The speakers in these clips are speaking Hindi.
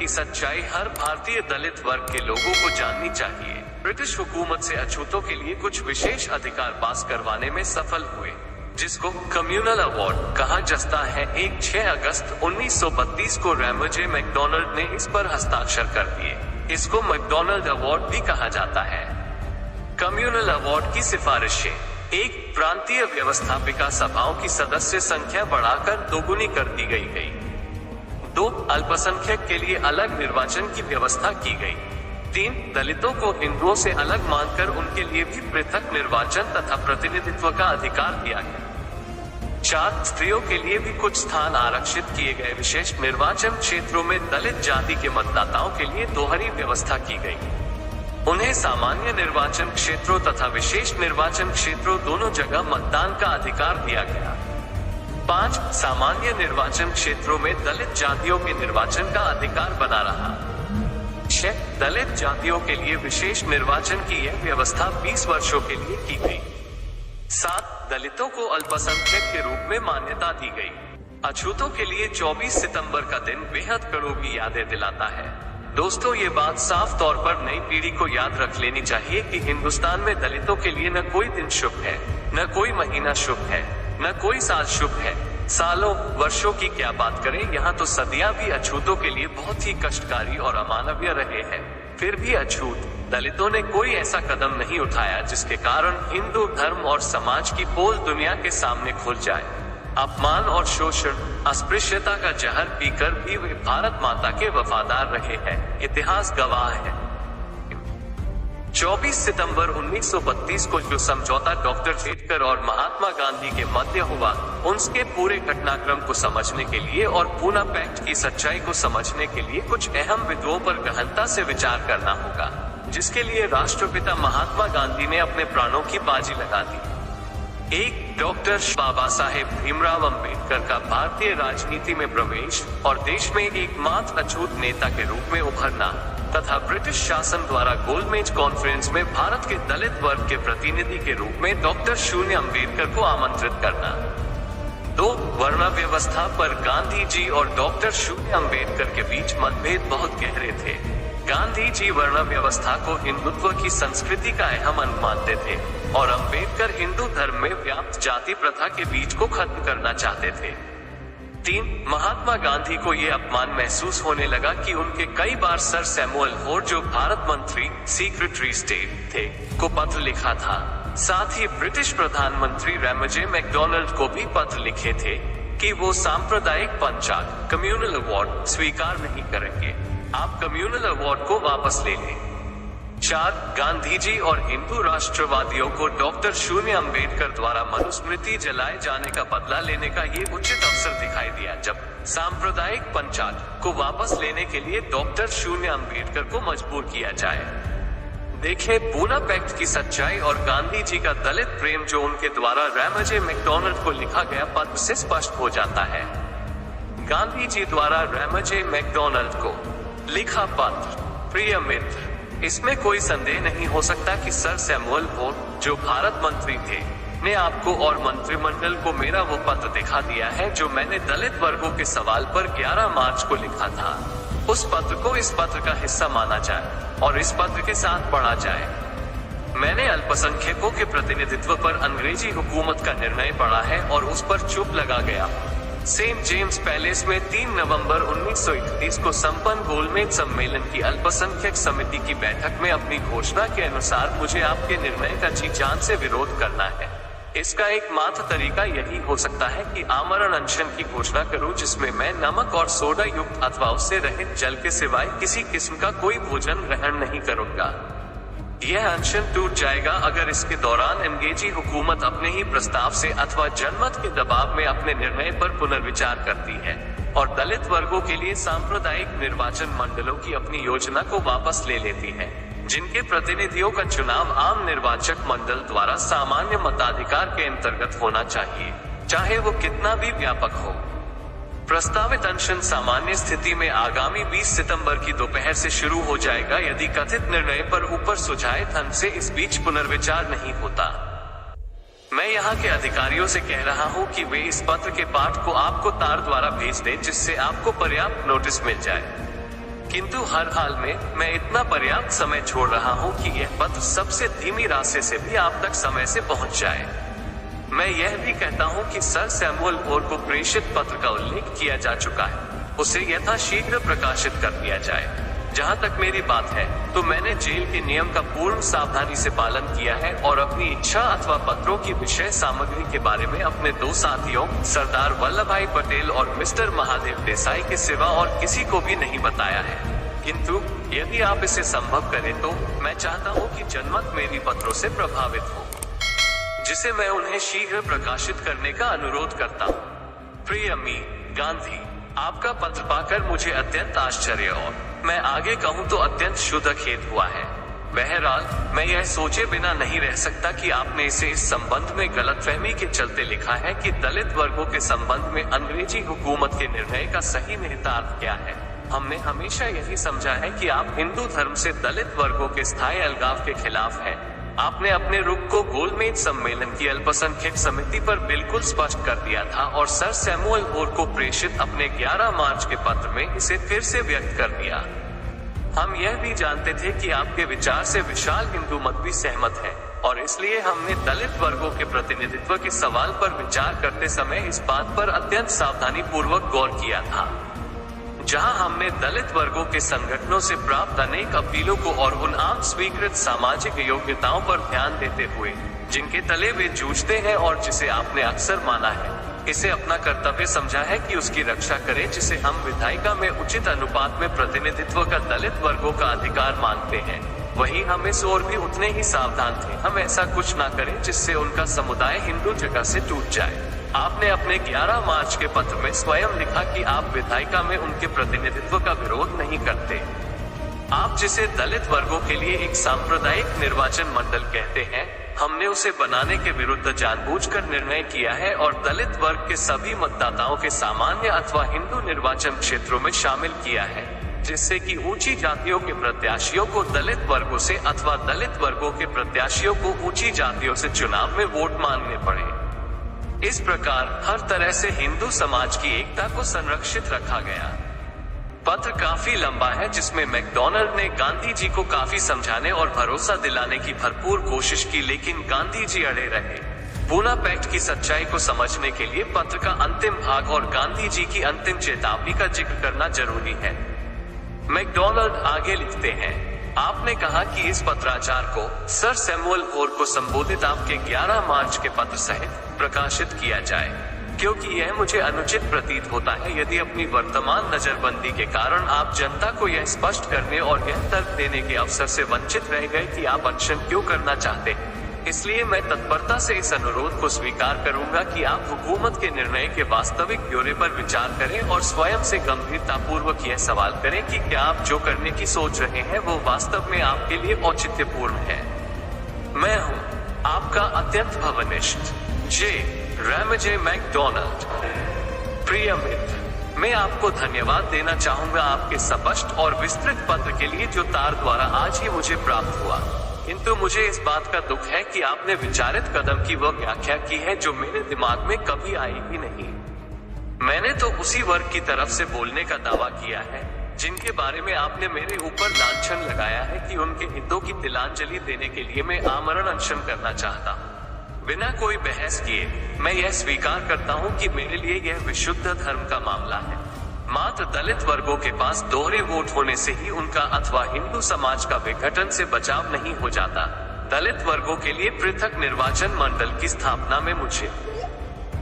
की सच्चाई हर भारतीय दलित वर्ग के लोगों को जाननी चाहिए। ब्रिटिश हुकूमत से अछूतों के लिए कुछ विशेष अधिकार पास करवाने में सफल हुए, जिसको कम्युनल अवार्ड कहा जाता है। 6 अगस्त 1932 को रैमजे मैकडॉनल्ड ने इस पर हस्ताक्षर कर दिए। इसको मैकडॉनल्ड अवार्ड भी कहा जाता है। कम्युनल अवार्ड की सिफारिशें: 1. प्रांतीय व्यवस्थापिका सभाओं की सदस्य संख्या बढ़ाकर दोगुनी कर दी गई। 2. अल्पसंख्यक के लिए अलग निर्वाचन की व्यवस्था की गई। 3. दलितों को हिंदुओं से अलग मानकर उनके लिए भी पृथक निर्वाचन तथा प्रतिनिधित्व का अधिकार दिया गया। 4. स्त्रियों के लिए भी कुछ स्थान आरक्षित किए गए। विशेष निर्वाचन क्षेत्रों में दलित जाति के मतदाताओं के लिए दोहरी व्यवस्था की गई। उन्हें सामान्य निर्वाचन क्षेत्रों तथा विशेष निर्वाचन क्षेत्रों दोनों जगह मतदान का अधिकार दिया गया। 5. सामान्य निर्वाचन क्षेत्रों में दलित जातियों के निर्वाचन का अधिकार बना रहा। 6. दलित जातियों के लिए विशेष निर्वाचन की यह व्यवस्था 20 वर्षों के लिए की गई। 7. दलितों को अल्पसंख्यक के रूप में मान्यता दी गई। अछूतों के लिए 24 सितंबर का दिन बेहद कड़वी यादें दिलाता है। दोस्तों, ये बात साफ तौर पर नई पीढ़ी को याद रख लेनी चाहिए कि हिंदुस्तान में दलितों के लिए न कोई दिन शुभ है, न कोई महीना शुभ है, न कोई साल शुभ है। सालों वर्षों की क्या बात करें, यहाँ तो सदियां भी अछूतों के लिए बहुत ही कष्टकारी और अमानवीय रहे हैं। फिर भी अछूत दलितों ने कोई ऐसा कदम नहीं उठाया जिसके कारण हिंदू धर्म और समाज की पोल दुनिया के सामने खुल जाए। अपमान और शोषण, अस्पृश्यता का जहर पीकर भी वे भारत माता के वफादार रहे हैं। इतिहास गवाह है। 24 सितंबर 1932 को जो समझौता डॉक्टर अम्बेडकर और महात्मा गांधी के मध्य हुआ, उसके पूरे घटनाक्रम को समझने के लिए और पूना पैक्ट की सच्चाई को समझने के लिए कुछ अहम बिंदुओं पर गहनता से विचार करना होगा, जिसके लिए राष्ट्रपिता महात्मा गांधी ने अपने प्राणों की बाजी लगा दी। 1. डॉक्टर बाबा साहेब भीमराव अम्बेडकर का भारतीय राजनीति में प्रवेश और देश में एकमात्र अछूत नेता के रूप में उभरना तथा ब्रिटिश शासन द्वारा गोलमेज कॉन्फ्रेंस में भारत के दलित वर्ग के प्रतिनिधि के रूप में डॉक्टर शून्य अम्बेडकर को आमंत्रित करना। 2. वर्ण व्यवस्था पर गांधी जी और डॉक्टर शून्य अम्बेडकर के बीच मतभेद बहुत गहरे थे। गांधी जी वर्ण व्यवस्था को हिंदुत्व की संस्कृति का अहम अंग मानते थे और अम्बेडकर हिंदू धर्म में व्याप्त जाति प्रथा के बीच को खत्म करना चाहते थे। 3. महात्मा गांधी को ये अपमान महसूस होने लगा कि उनके कई बार सर सैमुअल होर, जो भारत मंत्री सेक्रेटरी स्टेट थे, को पत्र लिखा था। साथ ही ब्रिटिश प्रधानमंत्री रैमजे मैकडॉनल्ड को भी पत्र लिखे थे कि वो सांप्रदायिक पंचांग कम्युनल अवार्ड स्वीकार नहीं करेंगे। आप कम्युनल अवार्ड को वापस ले लें। 4. गांधी जी और हिंदू राष्ट्रवादियों को डॉक्टर शून्य अम्बेडकर द्वारा मनुस्मृति जलाए जाने का बदला लेने का ये उचित अवसर दिखाई दिया, जब सांप्रदायिक पंचांग को वापस लेने के लिए डॉक्टर शून्य अम्बेडकर को मजबूर किया जाए। देखें पूना पैक्ट की सच्चाई और गांधी जी का दलित प्रेम, जो उनके द्वारा रैमजे मैकडॉनल्ड को लिखा गया पत्र से स्पष्ट हो जाता है। गांधी जी द्वारा रैमजे मैकडॉनल्ड को लिखा पत्र: प्रिय मित्र, इसमें कोई संदेह नहीं हो सकता कि सर सैमुअल होर, जो भारत मंत्री थे, ने आपको और मंत्रिमंडल को मेरा वो पत्र दिखा दिया है जो मैंने दलित वर्गों के सवाल पर 11 मार्च को लिखा था। उस पत्र को इस पत्र का हिस्सा माना जाए और इस पत्र के साथ पढ़ा जाए। मैंने अल्पसंख्यकों के प्रतिनिधित्व पर अंग्रेजी हुकूमत का निर्णय पढ़ा है और उस पर चुप लगा गया। सेंट जेम्स पैलेस में 3 नवंबर 1931 को संपन्न गोलमेज सम्मेलन की अल्पसंख्यक समिति की बैठक में अपनी घोषणा के अनुसार मुझे आपके निर्णय का जी जान से विरोध करना है। इसका एकमात्र तरीका यही हो सकता है कि आमरण अनशन की घोषणा करूं, जिसमें मैं नमक और सोडा युक्त अथवा उससे रहित जल के सिवाय किसी किस्म का कोई भोजन ग्रहण नहीं करूंगा। यह अनशन टूट जाएगा अगर इसके दौरान अंग्रेजी हुकूमत अपने ही प्रस्ताव से अथवा जनमत के दबाव में अपने निर्णय पर पुनर्विचार करती है और दलित वर्गों के लिए सांप्रदायिक निर्वाचन मंडलों की अपनी योजना को वापस ले लेती है, जिनके प्रतिनिधियों का चुनाव आम निर्वाचक मंडल द्वारा सामान्य मताधिकार के अंतर्गत होना चाहिए, चाहे वो कितना भी व्यापक हो। प्रस्तावित अनशन सामान्य स्थिति में आगामी 20 सितंबर की दोपहर से शुरू हो जाएगा यदि कथित निर्णय पर ऊपर सुझाए ढंग से इस बीच पुनर्विचार नहीं होता। मैं यहाँ के अधिकारियों से कह रहा हूँ कि वे इस पत्र के पाठ को आपको तार द्वारा भेज दें, जिससे आपको पर्याप्त नोटिस मिल जाए। किंतु हर हाल में मैं इतना पर्याप्त समय छोड़ रहा हूँ कि यह पत्र सबसे धीमी रास्ते से भी आप तक समय से पहुँच जाए। मैं यह भी कहता हूँ कि सर सैमुअल ओर को प्रेषित पत्र का उल्लेख किया जा चुका है, उसे यथाशीघ्र प्रकाशित कर दिया जाए। जहाँ तक मेरी बात है तो मैंने जेल के नियम का पूर्ण सावधानी से पालन किया है और अपनी इच्छा अथवा पत्रों की विषय सामग्री के बारे में अपने 2 साथियों सरदार वल्लभ भाई पटेल और मिस्टर महादेव देसाई के सिवा और किसी को भी नहीं बताया है। किंतु यदि आप इसे संभव करें तो मैं चाहता हूँ कि जनमत मेरी पत्रों से प्रभावित हो, जिसे मैं उन्हें शीघ्र प्रकाशित करने का अनुरोध करता हूँ। प्रिय मी गांधी, आपका पत्र पाकर मुझे अत्यंत आश्चर्य और मैं आगे कहूँ तो अत्यंत शुद्ध खेद हुआ है। बहरहाल मैं यह सोचे बिना नहीं रह सकता कि आपने इसे इस संबंध में गलतफहमी के चलते लिखा है कि दलित वर्गों के संबंध में अंग्रेजी हुकूमत के निर्णय का सही निहितार्थ क्या है। हमने हमेशा यही समझा है कि आप हिंदू धर्म से दलित वर्गों के स्थायी अलगाव के खिलाफ हैं। आपने अपने रुख को गोलमेज सम्मेलन की अल्पसंख्यक समिति पर बिल्कुल स्पष्ट कर दिया था और सर सैमुअल ओर को प्रेषित अपने 11 मार्च के पत्र में इसे फिर से व्यक्त कर दिया। हम यह भी जानते थे कि आपके विचार से विशाल हिंदू मत भी सहमत है और इसलिए हमने दलित वर्गों के प्रतिनिधित्व के सवाल पर विचार करते समय इस बात पर अत्यंत सावधानी पूर्वक गौर किया था। जहां हमने दलित वर्गों के संगठनों से प्राप्त अनेक अपीलों को और उन आम स्वीकृत सामाजिक योग्यताओं पर ध्यान देते हुए जिनके तले वे जूझते हैं और जिसे आपने अक्सर माना है, इसे अपना कर्तव्य समझा है कि उसकी रक्षा करें, जिसे हम विधायिका में उचित अनुपात में प्रतिनिधित्व का दलित वर्गों का अधिकार मानते हैं, वहीं हम इस ओर भी उतने ही सावधान थे हम ऐसा कुछ न करें जिससे उनका समुदाय हिंदू जगह से टूट जाए। आपने अपने 11 मार्च के पत्र में स्वयं लिखा कि आप विधायिका में उनके प्रतिनिधित्व का विरोध नहीं करते। आप जिसे दलित वर्गों के लिए एक सांप्रदायिक निर्वाचन मंडल कहते हैं, हमने उसे बनाने के विरुद्ध जानबूझकर निर्णय किया है और दलित वर्ग के सभी मतदाताओं के सामान्य अथवा हिंदू निर्वाचन क्षेत्रों में शामिल किया है, जिससे कि ऊंची जातियों के प्रत्याशियों को दलित वर्गों से अथवा दलित वर्गों के प्रत्याशियों को ऊंची जातियों से चुनाव में वोट मांगने पड़े। इस प्रकार हर तरह से हिंदू समाज की एकता को संरक्षित रखा गया। पत्र काफी लंबा है, जिसमें मैकडॉनल्ड ने गांधी जी को काफी समझाने और भरोसा दिलाने की भरपूर कोशिश की, लेकिन गांधी जी अड़े रहे। पूना पैक्ट की सच्चाई को समझने के लिए पत्र का अंतिम भाग और गांधी जी की अंतिम चेतावनी का जिक्र करना जरूरी है। मैकडॉनल्ड आगे लिखते हैं, आपने कहा कि इस पत्राचार को सर सैमुअल ओर को संबोधित आपके 11 मार्च के पत्र सहित प्रकाशित किया जाए, क्योंकि यह मुझे अनुचित प्रतीत होता है यदि अपनी वर्तमान नजरबंदी के कारण आप जनता को यह स्पष्ट करने और यह तर्क देने के अवसर से वंचित रह गए कि आप अनशन क्यों करना चाहते हैं। इसलिए मैं तत्परता से इस अनुरोध को स्वीकार करूंगा कि आप हुकूमत के निर्णय के वास्तविक ब्यौरे पर विचार करें और स्वयं से गंभीरतापूर्वक यह सवाल करें कि क्या आप जो करने की सोच रहे हैं वो वास्तव में आपके लिए औचित्यपूर्ण है। मैं हूँ आपका अत्यंत भवनिष्ठ जे रैमजे मैकडॉनल्ड। प्रिय मित्र, मैं आपको धन्यवाद देना चाहूंगा आपके स्पष्ट और विस्तृत पत्र के लिए जो तार द्वारा आज ही मुझे प्राप्त हुआ, किंतु मुझे इस बात का दुख है कि आपने विचारित कदम की वह व्याख्या की है जो मेरे दिमाग में कभी आई ही नहीं। मैंने तो उसी वर्ग की तरफ से बोलने का दावा किया है जिनके बारे में आपने मेरे ऊपर लांछन लगाया है कि उनके हितों की तिलांजलि देने के लिए मैं आमरण अनशन करना चाहता हूँ। बिना कोई बहस किए मैं यह स्वीकार करता हूँ कि मेरे लिए यह विशुद्ध धर्म का मामला है। मात्र दलित वर्गों के पास दोहरे वोट होने से ही उनका अथवा हिंदू समाज का विघटन से बचाव नहीं हो जाता। दलित वर्गों के लिए पृथक निर्वाचन मंडल की स्थापना में मुझे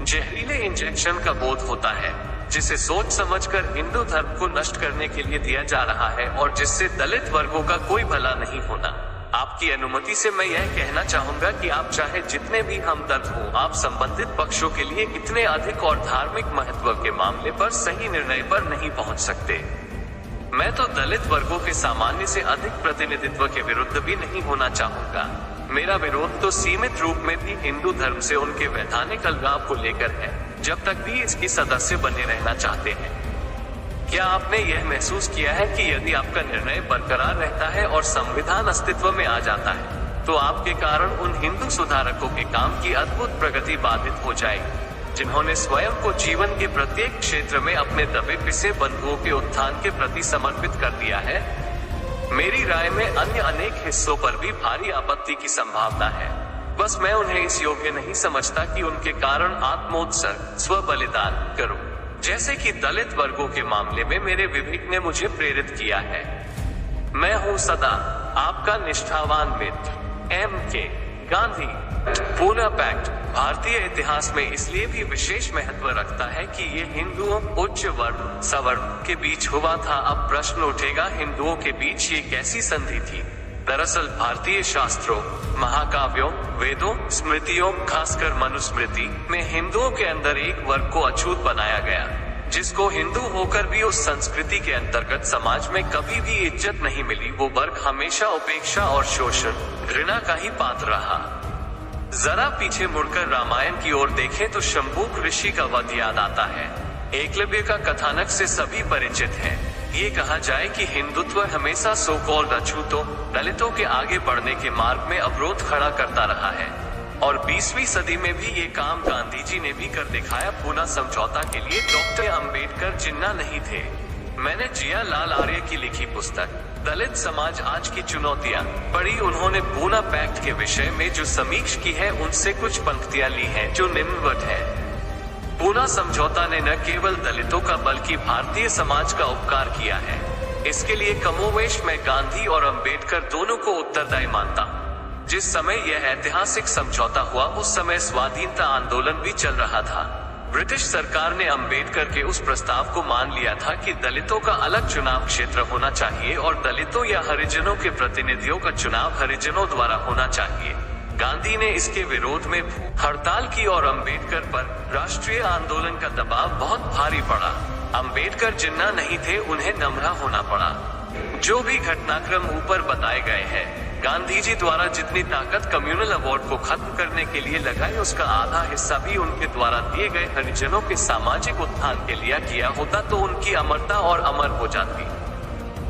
जहरीले इंजेक्शन का बोध होता है, जिसे सोच समझकर हिंदू धर्म को नष्ट करने के लिए दिया जा रहा है और जिससे दलित वर्गों का कोई भला नहीं होना। आपकी अनुमति से मैं यह कहना चाहूंगा कि आप चाहे जितने भी हमदर्द हों, आप संबंधित पक्षों के लिए इतने अधिक और धार्मिक महत्व के मामले पर सही निर्णय पर नहीं पहुंच सकते। मैं तो दलित वर्गों के सामान्य से अधिक प्रतिनिधित्व के विरुद्ध भी नहीं होना चाहूंगा। मेरा विरोध तो सीमित रूप में भी हिंदू धर्म से उनके वैधानिक अलगाव को लेकर है, जब तक भी इसकी सदस्य बने रहना चाहते हैं। क्या आपने यह महसूस किया है कि यदि आपका निर्णय बरकरार रहता है और संविधान अस्तित्व में आ जाता है, तो आपके कारण उन हिंदू सुधारकों के काम की अद्भुत प्रगति बाधित हो जाएगी जिन्होंने स्वयं को जीवन के प्रत्येक क्षेत्र में अपने दबे पिसे बंधुओं के उत्थान के प्रति समर्पित कर दिया है। मेरी राय में अन्य अनेक हिस्सों पर भी भारी आपत्ति की संभावना है, बस मैं उन्हें इस योग्य नहीं समझता कि उनके कारण आत्मोत्सर्ग, स्व बलिदान करूं, जैसे कि दलित वर्गों के मामले में मेरे विवेक ने मुझे प्रेरित किया है। मैं हूं सदा आपका निष्ठावान मित्र M.K. गांधी। पूना पैक्ट भारतीय इतिहास में इसलिए भी विशेष महत्व रखता है कि ये हिंदुओं, उच्च वर्ग, सवर्ण के बीच हुआ था। अब प्रश्न उठेगा, हिंदुओं के बीच ये कैसी संधि थी? दरअसल भारतीय शास्त्रों, महाकाव्यों, वेदों, स्मृतियों, खासकर मनुस्मृति में हिंदुओं के अंदर एक वर्ग को अछूत बनाया गया, जिसको हिंदू होकर भी उस संस्कृति के अंतर्गत समाज में कभी भी इज्जत नहीं मिली। वो वर्ग हमेशा उपेक्षा और शोषण, घृणा का ही पात्र रहा। जरा पीछे मुड़कर रामायण की ओर देखें तो शंबुक ऋषि का वध याद आता है। एकलव्य का कथानक से सभी परिचित हैं। ये कहा जाए कि हिंदुत्व हमेशा सो कॉल्ड अछूतों, दलितों के आगे बढ़ने के मार्ग में अवरोध खड़ा करता रहा है, और 20वीं सदी में भी ये काम गांधी जी ने भी कर दिखाया। पूना समझौता के लिए डॉक्टर अंबेडकर जिन्ना नहीं थे। मैंने जिया लाल आर्य की लिखी पुस्तक दलित समाज आज की चुनौतियां पढ़ी। उन्होंने पूना पैक्ट के विषय में जो समीक्षा की है, उनसे कुछ पंक्तियां ली हैं जो निम्नवत है। पूना समझौता ने न केवल दलितों का बल्कि भारतीय समाज का उपकार किया है। इसके लिए कमोवेश मैं गांधी और अंबेडकर दोनों को उत्तरदायी मानता हूँ। जिस समय यह ऐतिहासिक समझौता हुआ, उस समय स्वाधीनता आंदोलन भी चल रहा था। ब्रिटिश सरकार ने अंबेडकर के उस प्रस्ताव को मान लिया था कि दलितों का अलग चुनाव क्षेत्र होना चाहिए और दलितों या हरिजनों के प्रतिनिधियों का चुनाव हरिजनों द्वारा होना चाहिए। गांधी ने इसके विरोध में हड़ताल की और अंबेडकर पर राष्ट्रीय आंदोलन का दबाव बहुत भारी पड़ा। अंबेडकर जिन्ना नहीं थे, उन्हें नम्रा होना पड़ा। जो भी घटनाक्रम ऊपर बताए गए हैं, गांधी जी द्वारा जितनी ताकत कम्युनल अवार्ड को खत्म करने के लिए लगाई, उसका आधा हिस्सा भी उनके द्वारा दिए गए हरिजनों के सामाजिक उत्थान के लिए किया होता तो उनकी अमरता और अमर हो जाती।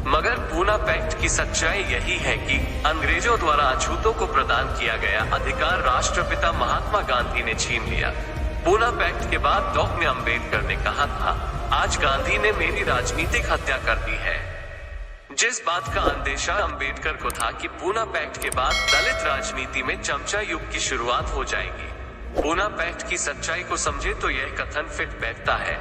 मगर पूना पैक्ट की सच्चाई यही है कि अंग्रेजों द्वारा अछूतों को प्रदान किया गया अधिकार राष्ट्रपिता महात्मा गांधी ने छीन लिया। पूना पैक्ट के बाद डॉक्टर अंबेडकर ने कहा था, आज गांधी ने मेरी राजनीतिक हत्या कर दी है। जिस बात का अंदेशा अंबेडकर को था कि पूना पैक्ट के बाद दलित राजनीति में चमचा युग की शुरुआत हो जाएगी। पूना पैक्ट की सच्चाई को समझे तो यह कथन फिट बैठता है।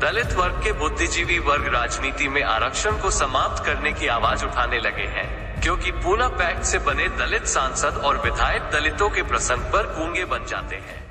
दलित वर्ग के बुद्धिजीवी वर्ग राजनीति में आरक्षण को समाप्त करने की आवाज उठाने लगे हैं, क्योंकि पूना पैक्ट से बने दलित सांसद और विधायक दलितों के प्रसंग पर गूंगे बन जाते हैं।